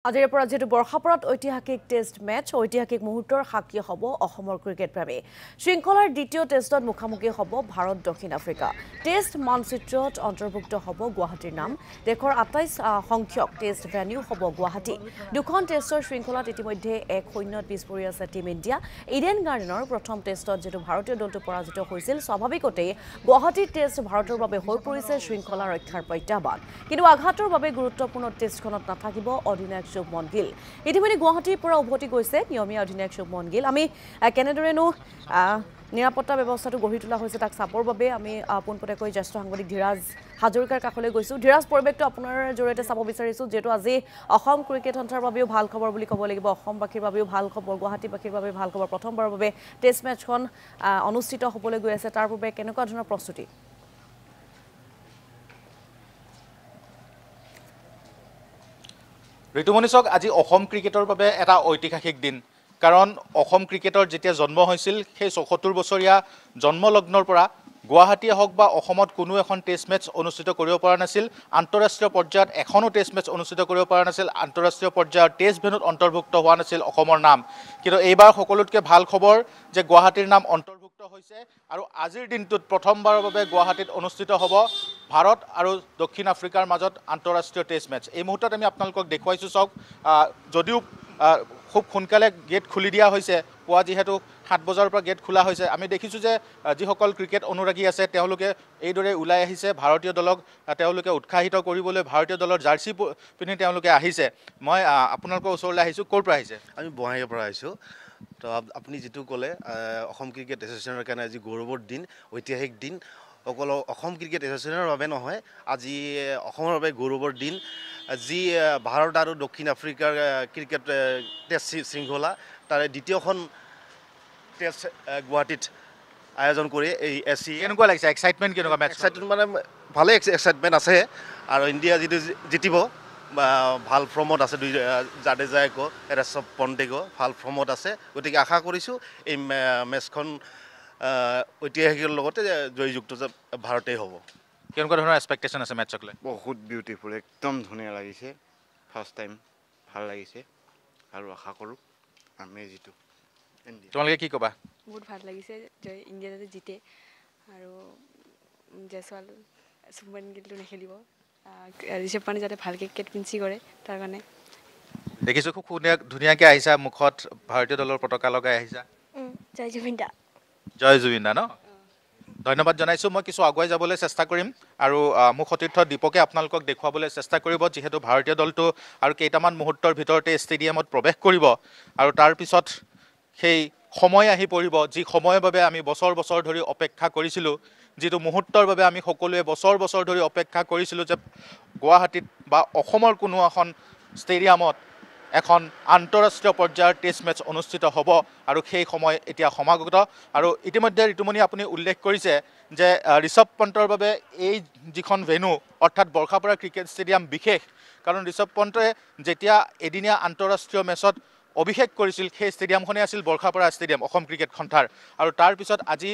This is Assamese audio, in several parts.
আজিৰ পৰা যেটো বৰ্ষাপৰাত ঐতিহাসিক টেষ্ট মেচ ঐতিহাসিক মুহূৰ্তৰ সাক্ষী হ'ব অসমৰ ক্ৰিকেট প্ৰেমী শৃংখলাৰ দ্বিতীয় টেষ্টত মুখামুখি হ'ব ভাৰত দক্ষিণ আফ্ৰিকা টেষ্ট মানচিত্ৰত অন্তৰ্ভুক্ত হ'ব গুৱাহাটীৰ নাম দেশৰ ২৮ সংখ্যক টেষ্ট ভেন্যু হ'ব গুৱাহাটী দুখন টেষ্টৰ শৃংখলাত ইতিমধ্যে ১-০ত পিছ পৰি আছে টিম ইণ্ডিয়া ইডেন গাৰ্ডেনৰ প্ৰথম টেষ্টত যেটো ভাৰতীয় দলটো পৰাজিত হৈছিল স্বাভাৱিকতেই গুৱাহাটীৰ টেষ্ট ভাৰতৰ বাবে হৈ পৰিছে শৃংখলা ৰক্ষাৰ প্ৰত্যাহ্বান কিন্তু আঘাতৰ বাবে গুৰুত্বপূৰ্ণ টেষ্টখনত নাথাকিব অধিনায়ক শুভমন গিল ইতিমধ্যে গুৱাহাটীৰ পৰা উভতি গৈছে নিয়মীয়া অধিনায়ক শুভমন গিল আমি কেনেদৰেনো নিৰাপত্তা ব্যৱস্থাটো গঢ়ি তোলা হৈছে তাক চাবৰ বাবে আমি পোনপটীয়াকৈ জ্যেষ্ঠ সাংবাদিক ধীৰাজ হাজৰিকাৰ কাষলৈ গৈছোঁ ধীৰাজ পৰিৱেশটো আপোনাৰ জৰিয়তে চাব বিচাৰিছোঁ যিহেতু আজি অসম ক্ৰিকেট সন্থাৰ বাবেও ভাল খবৰ বুলি ক'ব লাগিব অসমবাসীৰ বাবেও ভাল খবৰ গুৱাহাটীবাসীৰ বাবে ভাল খবৰ প্ৰথমবাৰৰ বাবে টেষ্ট মেচখন অনুষ্ঠিত হ'বলৈ গৈ আছে তাৰ বাবে কেনেকুৱা ধৰণৰ প্ৰস্তুতি ঋতুমণি আজি অসম ক্ৰিকেটৰ বাবে এটা ঐতিহাসিক দিন কাৰণ অসম ক্ৰিকেটৰ যেতিয়া জন্ম হৈছিল সেই ৭৪ বছৰীয়া জন্মলগ্নৰ পৰা গুৱাহাটীয়ে হওক বা অসমত কোনো এখন টেষ্ট মেচ অনুষ্ঠিত কৰিব পৰা নাছিল আন্তঃৰাষ্ট্ৰীয় পৰ্যায়ত এখনো টেষ্ট মেচ অনুষ্ঠিত কৰিব পৰা নাছিল আন্তঃৰাষ্ট্ৰীয় পৰ্যায়ৰ টেষ্ট ভেন্যুত অন্তৰ্ভুক্ত হোৱা নাছিল অসমৰ নাম কিন্তু এইবাৰ সকলোতকৈ ভাল খবৰ যে গুৱাহাটীৰ নাম অন্তৰ্ভুক্ত হৈছে আৰু আজিৰ দিনটোত প্ৰথমবাৰৰ বাবে গুৱাহাটীত অনুষ্ঠিত হ'ব ভাৰত আৰু দক্ষিণ আফ্ৰিকাৰ মাজত আন্তঃৰাষ্ট্ৰীয় টেষ্ট মেচ এই মুহূৰ্তত আমি আপোনালোকক দেখুৱাইছোঁ চাওক যদিও খুব সোনকালে গেট খুলি দিয়া হৈছে পুৱা যিহেতু ৭ বজাৰ পৰা গেট খোলা হৈছে আমি দেখিছোঁ যে যিসকল ক্ৰিকেট অনুৰাগী আছে তেওঁলোকে এইদৰে ওলাই আহিছে ভাৰতীয় দলক তেওঁলোকে উৎসাহিত কৰিবলৈ ভাৰতীয় দলৰ জাৰ্চি পিন্ধি তেওঁলোকে আহিছে মই আপোনালোকৰ ওচৰলৈ আহিছোঁ ক'ৰ পৰা আহিছে আমি বঙাইগাঁৱৰ পৰা আহিছোঁ তো আপুনি যিটো ক'লে অসম ক্ৰিকেট এছ'চিয়েশ্যনৰ কাৰণে আজি গৌৰৱৰ দিন ঐতিহাসিক দিন অকল অসম ক্ৰিকেট এছ'চিয়েশ্যনৰ বাবে নহয় আজি অসমৰ বাবে গৌৰৱৰ দিন যি ভাৰত আৰু দক্ষিণ আফ্ৰিকাৰ ক্ৰিকেট টেষ্ট শৃংখলা তাৰে দ্বিতীয়খন টেষ্ট গুৱাহাটীত আয়োজন কৰি এই এছচি কেনেকুৱা লাগিছে এক্সাইটমেণ্ট কেনেকুৱা মেচ এক্সাইটমেণ্ট মানে ভালেই এক্সাইটমেণ্ট আছে আৰু ইণ্ডিয়া যিটো জিতিব ভাল ফৰ্মত আছে দুই জাডেজাই কওক ঋষভ পণ্টে কওক ভাল ফৰ্মত আছে গতিকে আশা কৰিছোঁ এই মেচখন ঐতিহাসিকৰ লগতে জয়যুক্ত ভাৰতেই হ'ব কেনেকুৱা ধৰণৰ এক্সপেক্টেশ্যন আছে মেটচক লৈ বহুত বিউটিফুল একদম ধুনীয়া লাগিছে ফাৰ্ষ্ট টাইম ভাল লাগিছে আৰু আশা কৰোঁ আমি জিতো তোমালোকে কি ক'বা বহুত ভাল লাগিছে যে ইণ্ডিয়া যাতে জিতে আৰু জয়ছৱাল শুভমন গিলটো নেখেলিব ঋষভ পণ্টে যাতে ভালকৈ কেপ্টেইনচি কৰে তাৰ কাৰণে দেখিছোঁ খুব ধুনীয়াকৈ আহিছা মুখত ভাৰতীয় দলৰ পতাকা লগাই আহিছা জয় জুবিন দা জয় জুবিন দা ন ধন্যবাদ জনাইছোঁ মই কিছু আগুৱাই যাবলৈ চেষ্টা কৰিম আৰু মোক সতীৰ্থ দীপকে আপোনালোকক দেখুৱাবলৈ চেষ্টা কৰিব যিহেতু ভাৰতীয় দলটো আৰু কেইটামান মুহূৰ্তৰ ভিতৰতে ষ্টেডিয়ামত প্ৰৱেশ কৰিব আৰু তাৰপিছত সেই সময় আহি পৰিব যি সময়ৰ বাবে আমি বছৰ বছৰ ধৰি অপেক্ষা কৰিছিলোঁ যিটো মুহূৰ্তৰ বাবে আমি সকলোৱে বছৰ বছৰ ধৰি অপেক্ষা কৰিছিলোঁ যে গুৱাহাটীত বা অসমৰ কোনো এখন ষ্টেডিয়ামত এখন আন্তঃৰাষ্ট্ৰীয় পৰ্যায়ৰ টেষ্ট মেচ অনুষ্ঠিত হ'ব আৰু সেই সময় এতিয়া সমাগত আৰু ইতিমধ্যে ঋতুমণি আপুনি উল্লেখ কৰিছে যে ঋষভ পণ্টৰ বাবে এই যিখন ভেন্যু অৰ্থাৎ বৰ্ষাপাৰা ক্ৰিকেট ষ্টেডিয়াম বিশেষ কাৰণ ঋষভ পণ্টে যেতিয়া এদিনীয়া আন্তঃৰাষ্ট্ৰীয় মেচত অভিষেক কৰিছিল সেই ষ্টেডিয়ামখনেই আছিল বৰ্ষাপাৰা ষ্টেডিয়াম অসম ক্ৰিকেট সন্থাৰ আৰু তাৰপিছত আজি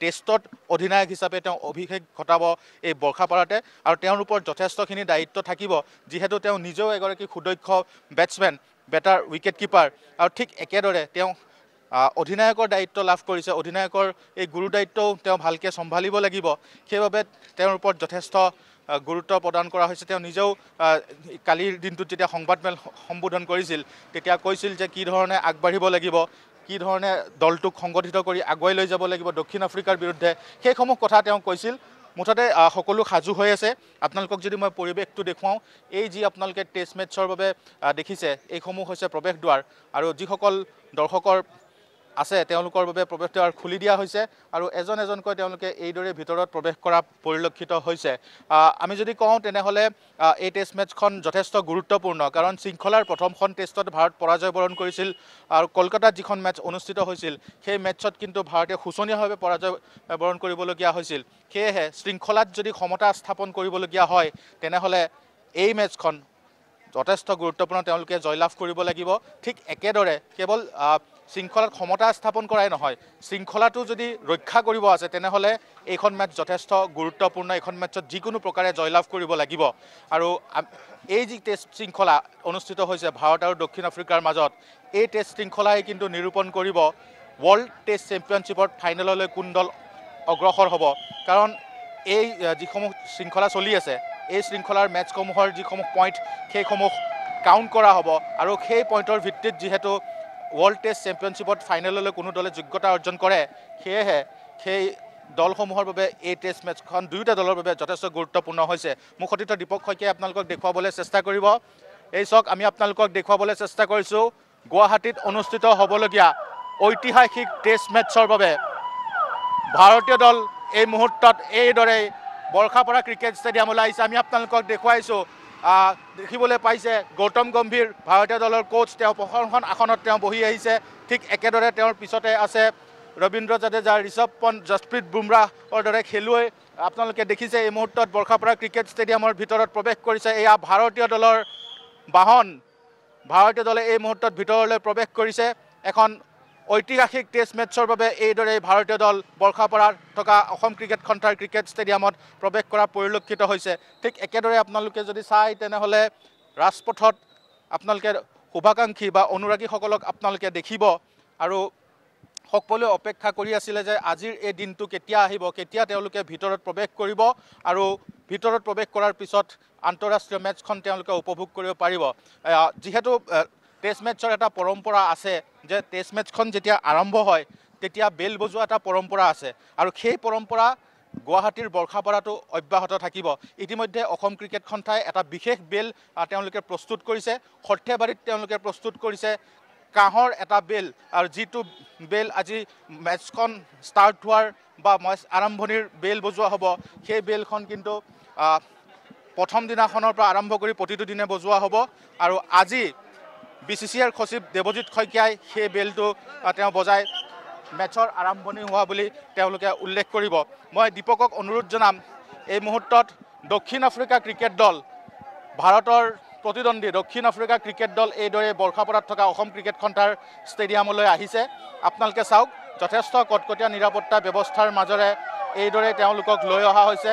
টেষ্টত অধিনায়ক হিচাপে তেওঁ অভিষেক ঘটাব এই বৰ্ষাপাৰাতে আৰু তেওঁৰ ওপৰত যথেষ্টখিনি দায়িত্ব থাকিব যিহেতু তেওঁ নিজেও এগৰাকী সুদক্ষ বেটছমেন বেটাৰ উইকেট কিপাৰ আৰু ঠিক একেদৰে তেওঁ অধিনায়কৰ দায়িত্ব লাভ কৰিছে অধিনায়কৰ এই গুৰু দায়িত্বও তেওঁ ভালকৈ চম্ভালিব লাগিব সেইবাবে তেওঁৰ ওপৰত যথেষ্ট গুৰুত্ব প্ৰদান কৰা হৈছে তেওঁ নিজেও কালিৰ দিনটোত যেতিয়া সংবাদমেল সম্বোধন কৰিছিল তেতিয়া কৈছিল যে কি ধৰণে আগবাঢ়িব লাগিব কি ধৰণে দলটোক সংগঠিত কৰি আগুৱাই লৈ যাব লাগিব দক্ষিণ আফ্ৰিকাৰ বিৰুদ্ধে সেইসমূহ কথা তেওঁ কৈছিল মুঠতে সকলো সাজু হৈ আছে আপোনালোকক যদি মই পৰিৱেশটো দেখুৱাওঁ এই যি আপোনালোকে টেষ্ট মেটছৰ বাবে দেখিছে এইসমূহ হৈছে প্ৰৱেশ দুৱাৰ আৰু যিসকল দৰ্শকৰ আছে তেওঁলোকৰ বাবে প্ৰৱেশ দুৱাৰ খুলি দিয়া হৈছে আৰু এজন এজনকৈ তেওঁলোকে এইদৰে ভিতৰত প্ৰৱেশ কৰা পৰিলক্ষিত হৈছে আমি যদি কওঁ তেনেহ'লে এই টেষ্ট মেচখন যথেষ্ট গুৰুত্বপূৰ্ণ কাৰণ শৃংখলাৰ প্ৰথমখন টেষ্টত ভাৰত পৰাজয় বৰণ কৰিছিল আৰু কলকাতাত যিখন মেচ অনুষ্ঠিত হৈছিল সেই মেচত কিন্তু ভাৰতে শোচনীয়ভাৱে পৰাজয় বৰণ কৰিবলগীয়া হৈছিল সেয়েহে শৃংখলাত যদি সমতা স্থাপন কৰিবলগীয়া হয় তেনেহ'লে এই মেচখন যথেষ্ট গুৰুত্বপূৰ্ণ তেওঁলোকে জয়লাভ কৰিব লাগিব ঠিক একেদৰে কেৱল শৃংখলাত সমতা স্থাপন কৰাই নহয়, শৃংখলাটো যদি ৰক্ষা কৰিব আছে তেনেহ'লে এইখন মেটচ যথেষ্ট গুৰুত্বপূৰ্ণ। এইখন মেটচত যিকোনো প্ৰকাৰে জয়লাভ কৰিব লাগিব। আৰু এই যি টেষ্ট শৃংখলা অনুষ্ঠিত হৈছে ভাৰত আৰু দক্ষিণ আফ্ৰিকাৰ মাজত, এই টেষ্ট শৃংখলাই কিন্তু নিৰূপণ কৰিব ৱৰ্ল্ড টেষ্ট চেম্পিয়নশ্বিপত ফাইনেললৈ কোন দল অগ্ৰসৰ হ'ব। কাৰণ এই যিসমূহ শৃংখলা চলি আছে, এই শৃংখলাৰ মেটচসমূহৰ যিসমূহ পইণ্ট সেইসমূহ কাউণ্ট কৰা হ'ব আৰু সেই পইণ্টৰ ভিত্তিত যিহেতু ৱৰ্ল্ড টেষ্ট চেম্পিয়নশ্বিপত ফাইনেললৈ কোনো দলে যোগ্যতা অৰ্জন কৰে, সেয়েহে সেই দলসমূহৰ বাবে এই টেষ্ট মেটচখন দুয়োটা দলৰ বাবে যথেষ্ট গুৰুত্বপূৰ্ণ হৈছে। মোক সতীৰ্থ দীপক শইকীয়াই আপোনালোকক দেখুৱাবলৈ চেষ্টা কৰিব। এই চাওক, আমি আপোনালোকক দেখুৱাবলৈ চেষ্টা কৰিছোঁ গুৱাহাটীত অনুষ্ঠিত হ'বলগীয়া ঐতিহাসিক টেষ্ট মেটচৰ বাবে ভাৰতীয় দল এই মুহূৰ্তত এইদৰে বৰ্ষাপাৰা ক্ৰিকেট ষ্টেডিয়ামলৈ আহিছে। আমি আপোনালোকক দেখুৱাইছোঁ, দেখিবলৈ পাইছে গৌতম গম্ভীৰ ভাৰতীয় দলৰ কোচ, তেওঁ প্ৰশংসন আসনত তেওঁ বহি আহিছে। ঠিক একেদৰে তেওঁৰ পিছতে আছে ৰবীন্দ্ৰ জাদেজা, ঋষভ পন্ত, জসপ্ৰীত বুমৰাহৰ দৰে খেলুৱৈ আপোনালোকে দেখিছে এই মুহূৰ্তত বৰ্ষাপাৰা ক্ৰিকেট ষ্টেডিয়ামৰ ভিতৰত প্ৰৱেশ কৰিছে। এয়া ভাৰতীয় দলৰ বাহন, ভাৰতীয় দলে এই মুহূৰ্তত ভিতৰলৈ প্ৰৱেশ কৰিছে। এখন ঐতিহাসিক টেষ্ট মেটচৰ বাবে এইদৰে ভাৰতীয় দল বৰ্ষাপাৰাত থকা অসম ক্ৰিকেট সন্থাৰ ক্ৰিকেট ষ্টেডিয়ামত প্ৰৱেশ কৰা পৰিলক্ষিত হৈছে। ঠিক একেদৰে আপোনালোকে যদি চাই তেনেহ'লে ৰাজপথত আপোনালোকে শুভাকাংক্ষী বা অনুৰাগীসকলক আপোনালোকে দেখিব আৰু সকলোৱে অপেক্ষা কৰি আছিলে যে আজিৰ এই দিনটো কেতিয়া আহিব, কেতিয়া তেওঁলোকে ভিতৰত প্ৰৱেশ কৰিব আৰু ভিতৰত প্ৰৱেশ কৰাৰ পিছত আন্তঃৰাষ্ট্ৰীয় মেটচখন তেওঁলোকে উপভোগ কৰিব পাৰিব। যিহেতু টেষ্ট মেটচৰ এটা পৰম্পৰা আছে যে টেষ্ট মেটচখন যেতিয়া আৰম্ভ হয় তেতিয়া বেল বজোৱা এটা পৰম্পৰা আছে আৰু সেই পৰম্পৰা গুৱাহাটীৰ বৰ্ষাপাৰাটো অব্যাহত থাকিব। ইতিমধ্যে অসম ক্ৰিকেট সন্থাই এটা বিশেষ বেল তেওঁলোকে প্ৰস্তুত কৰিছে। সৰ্থেবাৰীত তেওঁলোকে প্ৰস্তুত কৰিছে কাঁহৰ এটা বেল, আৰু যিটো বেল আজি মেটচখন ষ্টাৰ্ট হোৱাৰ বা মেটচ আৰম্ভণিৰ বেল বজোৱা হ'ব, সেই বেলখন কিন্তু প্ৰথম দিনাখনৰ পৰা আৰম্ভ কৰি প্ৰতিটো দিনে বজোৱা হ'ব। আৰু আজি BCCIৰ সচিব দেৱজিৎ শইকীয়াই সেই বেলটো তেওঁ বজাই মেটচৰ আৰম্ভণি হোৱা বুলি তেওঁলোকে উল্লেখ কৰিব। মই দীপকক অনুৰোধ জনাম, এই মুহূৰ্তত দক্ষিণ আফ্ৰিকা ক্ৰিকেট দল, ভাৰতৰ প্ৰতিদ্বন্দ্বী দক্ষিণ আফ্ৰিকা ক্ৰিকেট দল এইদৰে বৰ্ষাপাৰাত থকা অসম ক্ৰিকেট সন্থাৰ ষ্টেডিয়ামলৈ আহিছে। আপোনালোকে চাওক, যথেষ্ট কটকটীয়া নিৰাপত্তা ব্যৱস্থাৰ মাজেৰে এইদৰে তেওঁলোকক লৈ অহা হৈছে।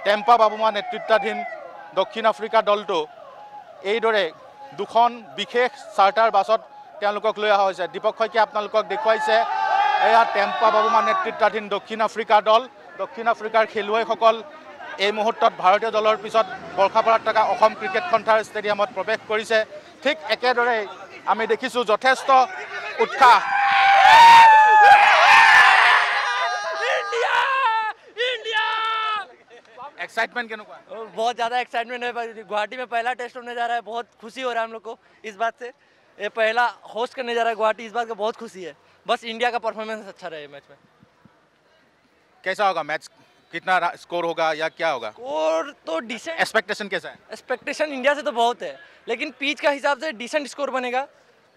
টেম্পা বাবুমা নেতৃত্বাধীন দক্ষিণ আফ্ৰিকা দলটো এইদৰে দুখন বিশেষ চাৰ্টাৰ বাছত তেওঁলোকক লৈ অহা হৈছে। দীপক শইকীয়া আপোনালোকক দেখুৱাইছে, এয়া টেম্পা বাবুমা নেতৃত্বাধীন দক্ষিণ আফ্ৰিকা দল, দক্ষিণ আফ্ৰিকাৰ খেলুৱৈসকল এই মুহূৰ্তত ভাৰতীয় দলৰ পিছত বৰ্ষাপাৰাত থকা অসম ক্ৰিকেট সন্থাৰ ষ্টেডিয়ামত প্ৰৱেশ কৰিছে। ঠিক একেদৰে আমি দেখিছোঁ যথেষ্ট উৎসাহ। एक्साइटमेंट केनुका बहुत ज़्यादा एक्साइटमेंट है। गुवाहाटी में पहला टेस्ट होने जा रहा है, बहुत खुशी हो रहा है हम लोग को इस बात से। ये पहला होस्ट करने जा रहा है गुवाहाटी, इस बात का बहुत खुशी है। बस इंडिया का परफॉर्मेंस अच्छा रहे मैच में। कैसा होगा मैच, कितना स्कोर होगा या क्या होगा? स्कोर तो डिसेंट, एक्सपेक्टेशन कैसा है? एक्सपेक्टेशन इंडिया से तो बहुत है, लेकिन पिच का हिसाब से डिसेंट स्कोर बनेगा।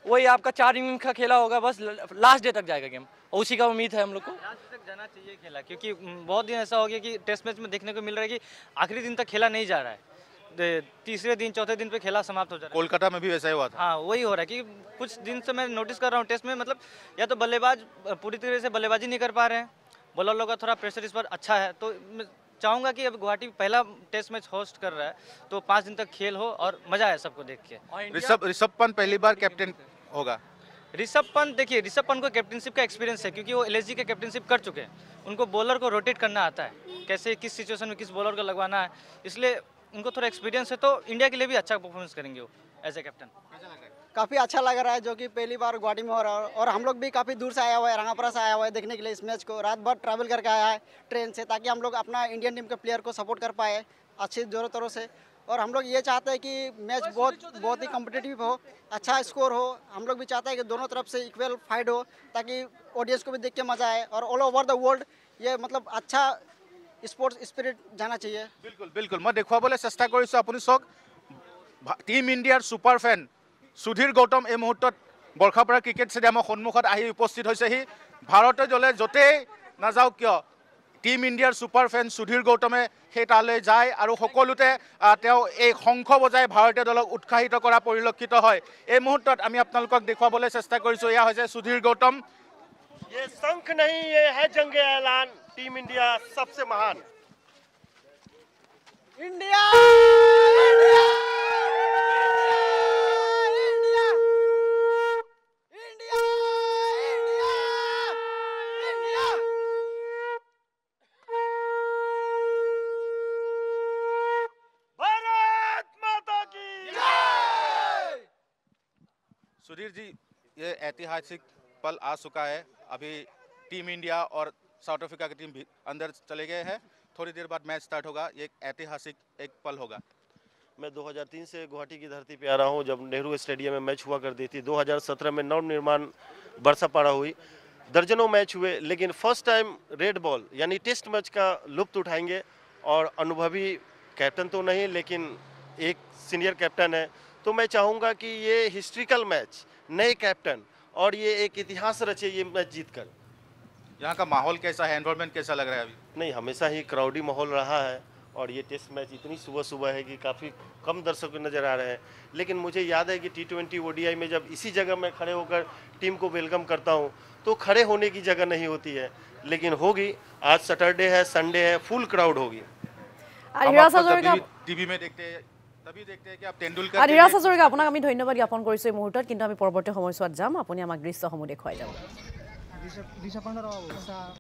वही आपका 4 इनिंग का खेला होगा, बस लास्ट डे तक जाएगा गेम, उसी का उम्मीद है हम लोग को। लास्ट तक जाना चाहिए खेला, क्योंकि बहुत दिन ऐसा हो गया कि टेस्ट मैच में देखने को मिल रहा है कि आखिरी दिन तक खेला नहीं जा रहा है, तीसरे दिन चौथे दिन पे खेला समाप्त हो जा रहा है। कोलकाता में भी वैसा ही हुआ था। हाँ, वही हो रहा है कि कुछ दिन से मैं नोटिस कर रहा हूँ टेस्ट में, मतलब या तो बल्लेबाज पूरी तरह से बल्लेबाजी नहीं कर पा रहे हैं, बॉलर लोग का थोड़ा प्रेशर इस पर अच्छा है। तो मैं चाहूँगा कि अब गुवाहाटी पहला टेस्ट मैच होस्ट कर रहा है तो 5 दिन तक खेल हो और मजा आए सबको देख के। ऋषभ पंत पहली बार कैप्टन होगा। ऋषभ पंत, देखिए ऋषभ पंत को कैप्टनशिप का एक्सपीरियंस है, क्योंकि वो LSG के कैप्टनशिप कर चुके हैं। उनको बॉलर को रोटेट करना आता है, कैसे किस सिचुएशन में किस बॉलर को लगवाना है, इसलिए उनको थोड़ा एक्सपीरियंस है। तो इंडिया के लिए भी अच्छा परफॉर्मेंस करेंगे वो एज ए कैप्टन। काफ़ी अच्छा लग रहा है, जो कि पहली बार गुवाहाटी में हो रहा है और हम लोग भी काफ़ी दूर से आया हुआ है, रंगापुरा से आया हुआ है देखने के लिए इस मैच को। रात भर ट्रैवल करके आया है ट्रेन से, ताकि हम लोग अपना इंडियन टीम के प्लेयर को सपोर्ट कर पाए अच्छी जोरों तौरों से। और हम लोग ये चाहते हैं कि मैच बहुत ही कम्पिटिटिव हो, अच्छा स्कोर हो। हम लोग भी चाहते हैं कि दोनों तरफ से इक्वल फाइट हो, ताकि ऑडियंस को भी देख के मजा आए और ऑल ओवर द वर्ल्ड ये मतलब अच्छा स्पोर्ट्स स्पिरिट जाना चाहिए। बिल्कुल बिल्कुल, मैं देखुवाबले चेष्टा करिছোঁ। আপুনি চাওক, টিম ইণ্ডিয়াৰ ছুপাৰ ফেন সুধীৰ গৌতম এই মুহূৰ্তত বৰ্ষাপাৰা ক্ৰিকেট ষ্টেডিয়ামৰ সন্মুখত আহি উপস্থিত হৈছেহি। ভাৰতীয় দলে য'তেই নাযাওক কিয় টিম ইণ্ডিয়াৰ ছুপাৰ ফেন সুধীৰ গৌতমে সেই তালৈ যায় আৰু সকলোতে তেওঁ এই শংখ বজাই ভাৰতীয় দলক উৎসাহিত কৰা পৰিলক্ষিত হয়। এই মুহূৰ্তত আমি আপোনালোকক দেখুৱাবলৈ চেষ্টা কৰিছোঁ। এয়া হৈছে সুধীৰ গৌতম। ये शंख नहीं, ये है जंग ऐलान, टीम इंडिया सबसे महान। इंडिया सुधीर जी, ये ऐतिहासिक पल आ चुका है। अभी टीम इंडिया और साउथ अफ्रीका की टीम भी अंदर चले गए हैं। थोड़ी देर बाद मैच स्टार्ट होगा। ये ऐतिहासिक एक पल होगा। मैं 2003 से गुवाहाटी की धरती पे आ रहा हूँ, जब नेहरू स्टेडियम में मैच हुआ करती थी। 2017 में नवनिर्माण बरसापाड़ा हुई, दर्जनों मैच हुए, लेकिन फर्स्ट टाइम रेड बॉल यानी टेस्ट मैच का लुत्फ उठाएंगे। और अनुभवी कैप्टन तो नहीं, लेकिन एक सीनियर कैप्टन है, तो मैं चाहूँगा कि ये हिस्ट्रिकल मैच, नए कैप्टन, और ये एक इतिहास रचे ये मैच जीतकर। यहाँ का माहौल कैसा है, एनवायरनमेंट कैसा लग रहा है अभी? नहीं, हमेशा ही क्राउडी माहौल रहा है, और ये टेस्ट मैच इतनी सुबह सुबह है कि काफ़ी कम दर्शक नज़र आ रहे हैं। लेकिन मुझे याद है कि T20 ODI में जब इसी जगह मैं खड़े होकर टीम को वेलकम करता हूँ, तो खड़े होने की जगह नहीं होती है, लेकिन होगी। आज सैटरडे है, संडे है, फुल क्राउड होगी। टीवी में देखते हैं, तभी देखते हैं कि आप तेंदुलकर ধীৰাজ হাজৰিকা, আপোনাক আমি ধন্যবাদ জ্ঞাপন কৰিছোঁ এই মুহূৰ্তত, কিন্তু আমি পৰৱৰ্তী সময়ছোৱাত যাম। আপুনি আমাক দৃশ্যসমূহ দেখুৱাই যাব।